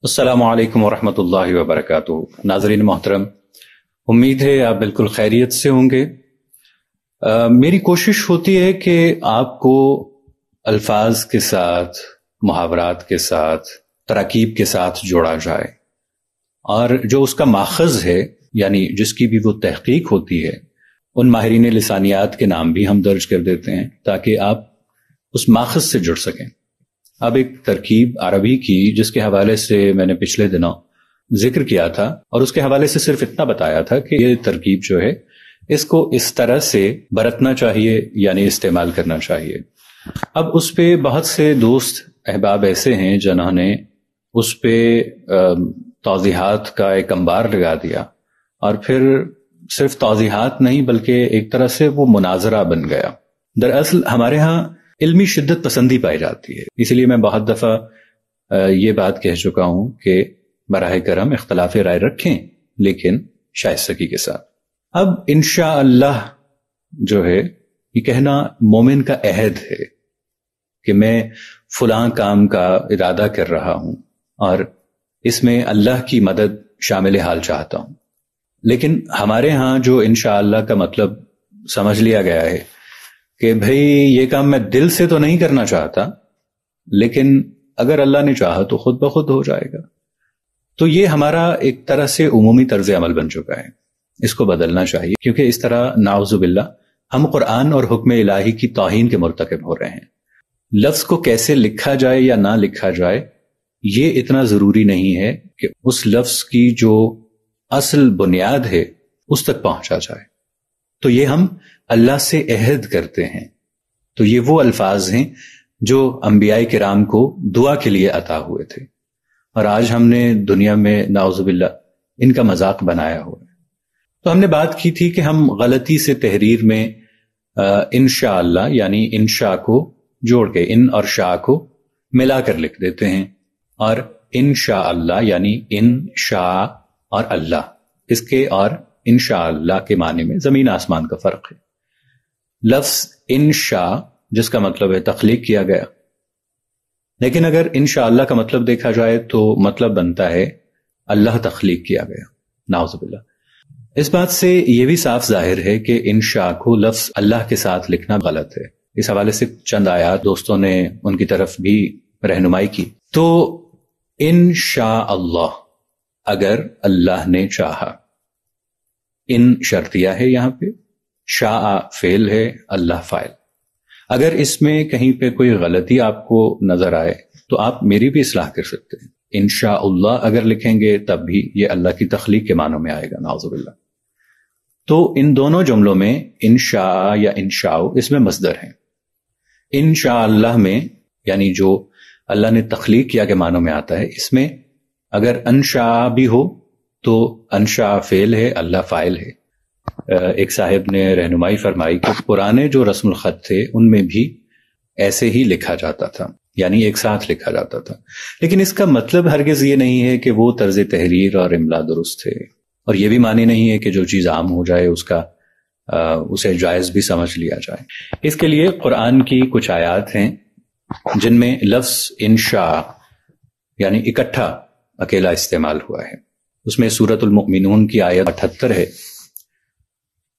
अस्सलामु अलैकुम वरहमतुल्लाहि वबरकातुहू। नाज़रीन मोहतरम, उम्मीद है आप बिल्कुल खैरियत से होंगे। मेरी कोशिश होती है कि आपको अल्फाज के साथ, मुहावरात के साथ, तराकीब के साथ जोड़ा जाए और जो उसका माखज़ है यानी जिसकी भी वो तहकीक होती है, उन माहिरीन लिसानियात के नाम भी हम दर्ज कर देते हैं ताकि आप उस माखज़ से जुड़ सकें। अब एक तरकीब अरबी की जिसके हवाले से मैंने पिछले दिनों जिक्र किया था और उसके हवाले से सिर्फ इतना बताया था कि ये तरकीब जो है इसको इस तरह से बरतना चाहिए यानी इस्तेमाल करना चाहिए। अब उस पे बहुत से दोस्त अहबाब ऐसे हैं जिन्होंने उस पे तौज़ीहात का एक अंबार लगा दिया और फिर सिर्फ तौज़ीहात नहीं बल्कि एक तरह से वो मुनाजरा बन गया। दरअसल हमारे यहाँ इल्मी शिद्दत पसंदी पाई जाती है, इसलिए मैं बहुत दफा ये बात कह चुका हूं कि बराह करम इख्तलाफ राय रखें लेकिन शाइस्तगी के साथ। अब इंशाअल्लाह जो है ये कहना मोमिन का अहद है कि मैं फलां काम का इरादा कर रहा हूं और इसमें अल्लाह की मदद शामिल हाल चाहता हूं। लेकिन हमारे यहां जो इंशाअल्लाह का मतलब समझ लिया गया है कि भाई ये काम मैं दिल से तो नहीं करना चाहता, लेकिन अगर अल्लाह ने चाहा तो खुद ब खुद हो जाएगा। तो ये हमारा एक तरह से उमूमी तर्ज अमल बन चुका है, इसको बदलना चाहिए क्योंकि इस तरह नाउजुबिल्लाह हम कुरान और हुक्म इलाही की तौहीन के मुर्तकिब हो रहे हैं। लफ्ज को कैसे लिखा जाए या ना लिखा जाए ये इतना जरूरी नहीं है कि उस लफ्ज की जो असल बुनियाद है उस तक पहुंचा जाए। तो ये हम अल्लाह से अहद करते हैं। तो ये वो अल्फाज हैं जो अंबियाए किराम को दुआ के लिए अता हुए थे और आज हमने दुनिया में नाउजुबिल्लाह इनका मजाक बनाया हुआ है। तो हमने बात की थी कि हम गलती से तहरीर में इंशाअल्लाह यानी इंशा को जोड़ के इन और शाह को मिलाकर लिख देते हैं और इंशाअल्लाह यानी इन शाह और अल्लाह इसके और इंशाअल्लाह के माने में जमीन आसमान का फर्क है। लफ्ज इंशा जिसका मतलब है तख्लीक किया गया, लेकिन अगर इंशाअल्लाह का मतलब देखा जाए तो मतलब बनता है अल्लाह तख्लीक किया गया। नाउजुबिल्लाह। इस बात से यह भी साफ जाहिर है कि इंशा को लफ्ज अल्लाह के साथ लिखना गलत है। इस हवाले से चंद आयात दोस्तों ने उनकी तरफ भी रहनुमाई की। तो इंशाअल्लाह अगर अल्लाह ने चाहा, इन शर्तिया है यहां पे, शाह फेल है, अल्लाह फाइल। अगर इसमें कहीं पे कोई गलती आपको नजर आए तो आप मेरी भी इस्लाह कर सकते हैं। इंशाअल्लाह अगर लिखेंगे तब भी ये अल्लाह की तख्लीक के मानों में आएगा, नाउजुबिल्लाह। तो इन दोनों जुमलों में इंशा या इंशाओ इसमें मस्दर है। इंशाअल्लाह में यानी जो अल्लाह ने तख्लीक किया के मानों में आता है, इसमें अगर अनशा भी हो तो अनशा फेल है, अल्लाह फाइल है। एक साहिब ने रहनुमाई फरमाई कि पुराने जो रस्मुल खत थे उनमें भी ऐसे ही लिखा जाता था, यानी एक साथ लिखा जाता था। लेकिन इसका मतलब हरगिज ये नहीं है कि वो तर्ज तहरीर और इमला दुरुस्त है, और ये भी माने नहीं है कि जो चीज आम हो जाए उसका उसे जायज भी समझ लिया जाए। इसके लिए कुरान की कुछ आयात हैं जिनमें लफ्ज इंशा यानी इकट्ठा अकेला इस्तेमाल हुआ है। उसमें सूरतुल मुमिनून की आयत 78 है,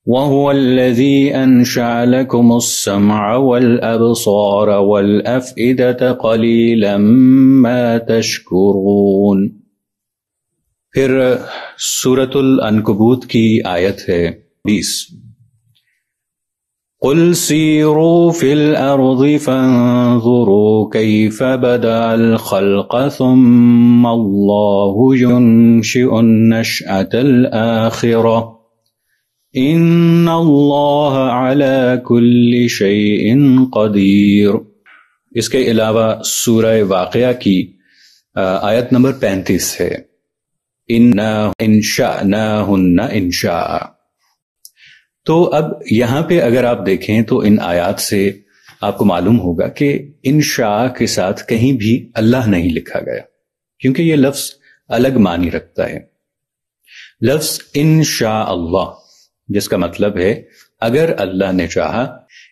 वहुवल्लज़ी अंशअ लकुमुस्समअ वल अबसार वल अफ़इदत क़लीलन मा तशकुरून। फिर सूरतुल अनकबूत की आयत है 20, क़ुल सीरू फ़िल अर्ज़ि फ़न्ज़ुरू कैफ़ बदअल ख़ल्क़ सुम्मा अल्लाहु युनशिउन नशअतल आख़िरह इन्नल्लाह अला कुल्लि शैइन क़दीर। इसके अलावा सूरह वाक़िया की आयत नंबर 35 है, इन्ना इंशाअनाहुन्ना इंशा। तो अब यहां पे अगर आप देखें तो इन आयात से आपको मालूम होगा कि इंशा के साथ कहीं भी अल्लाह नहीं लिखा गया, क्योंकि यह लफ्ज अलग मानी रखता है। लफ्ज इंशा अल्लाह जिसका मतलब है अगर अल्लाह ने चाहा,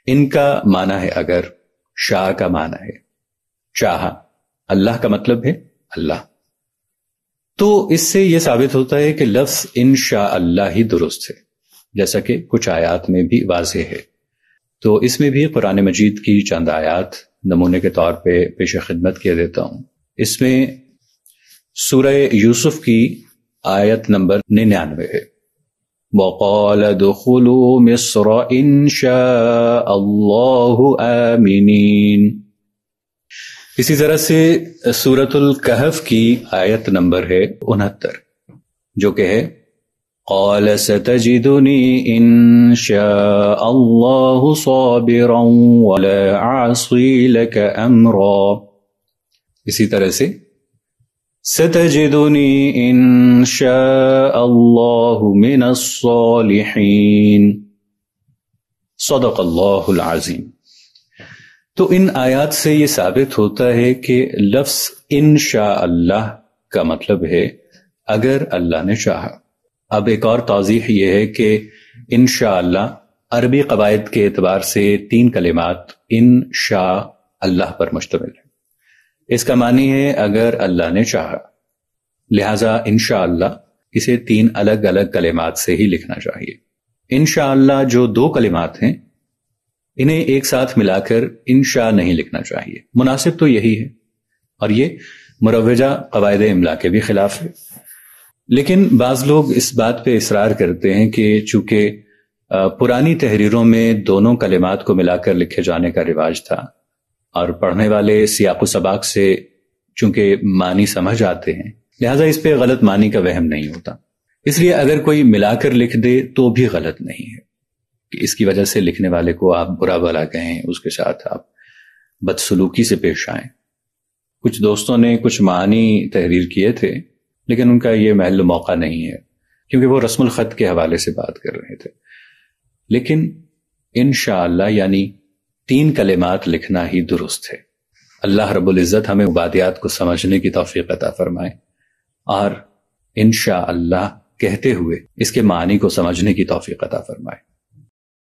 इनका माना है अगर, शाह का माना है चाहा, अल्लाह का मतलब है अल्लाह। تو اس سے یہ ثابت ہوتا ہے کہ لفظ انشاءاللہ ہی درست ہے، جیسا کہ کچھ آیات میں بھی واضح ہے۔ تو اس میں بھی قرآن مجید کی چند آیات نمونے کے طور پہ پیش خدمت کیے دیتا ہوں۔ اس میں سورہ یوسف کی آیت نمبر 99 ہے، وَقَالَ دُخُلُوا مِصْرَ إِن شَاءَ اللَّهُ آمِنِينَ۔ اسی طرح سے سورۃ الکہف کی آیت نمبر ہے 69، جو کہ ہے قَالَ سَتَجِدُنِي إِن شَاءَ اللَّهُ صَابِرًا وَلَا عَصِي لَكَ أَمْرًا۔ اسی طرح سے سَتَجِدُنِي إِن شَاءَ اللَّهُ مِنَ الصَّالِحِينَ۔ صدق اللہ العظیم۔ تو ان آیات سے یہ ثابت ہوتا ہے کہ لفظ انشاءاللہ کا مطلب ہے اگر اللہ نے چاہا۔ اب ایک اور توضیح یہ ہے کہ انشاءاللہ عربی قواعد کے اعتبار سے 3 کلمات انشاء اللہ پر مشتمل ہے۔ اس کا معنی ہے اگر اللہ نے چاہا، لہذا انشاءاللہ اسے 3 الگ الگ کلمات سے ہی لکھنا چاہیے۔ انشاءاللہ جو 2 کلمات ہیں انہیں ایک ساتھ ملا کر انشاء نہیں لکھنا چاہیے، مناسب تو یہی ہے، اور یہ مروجہ قواعد املا کے بھی خلاف ہے۔ لیکن بعض لوگ اس بات پہ اصرار کرتے ہیں کہ چونکہ پرانی تحریروں میں دونوں کلمات کو ملا کر لکھے جانے کا رواج تھا، اور پڑھنے والے سیاق و سباق سے چونکہ معنی سمجھ آتے ہیں، لہذا اس پہ غلط معنی کا وہم نہیں ہوتا، اس لیے اگر کوئی ملا کر لکھ دے تو بھی غلط نہیں ہے کہ اس کی وجہ سے لکھنے والے کو آپ برا بھلا کہیں، اس کے ساتھ آپ بدسلوکی سے پیش آئیں۔ کچھ دوستوں نے کچھ معنی تحریر کیے تھے، لیکن ان کا یہ محل موقع نہیں ہے کیونکہ وہ رسم الخط کے حوالے سے بات کر رہے تھے۔ لیکن انشاءاللہ یعنی 3 کلمات لکھنا ہی درست ہے۔ اللہ رب العزت ہمیں عبادیات کو سمجھنے کی توفیق عطا فرمائے، اور انشاءاللہ کہتے ہوئے اس کے معنی کو سمجھنے کی توفیق عطا فرمائے۔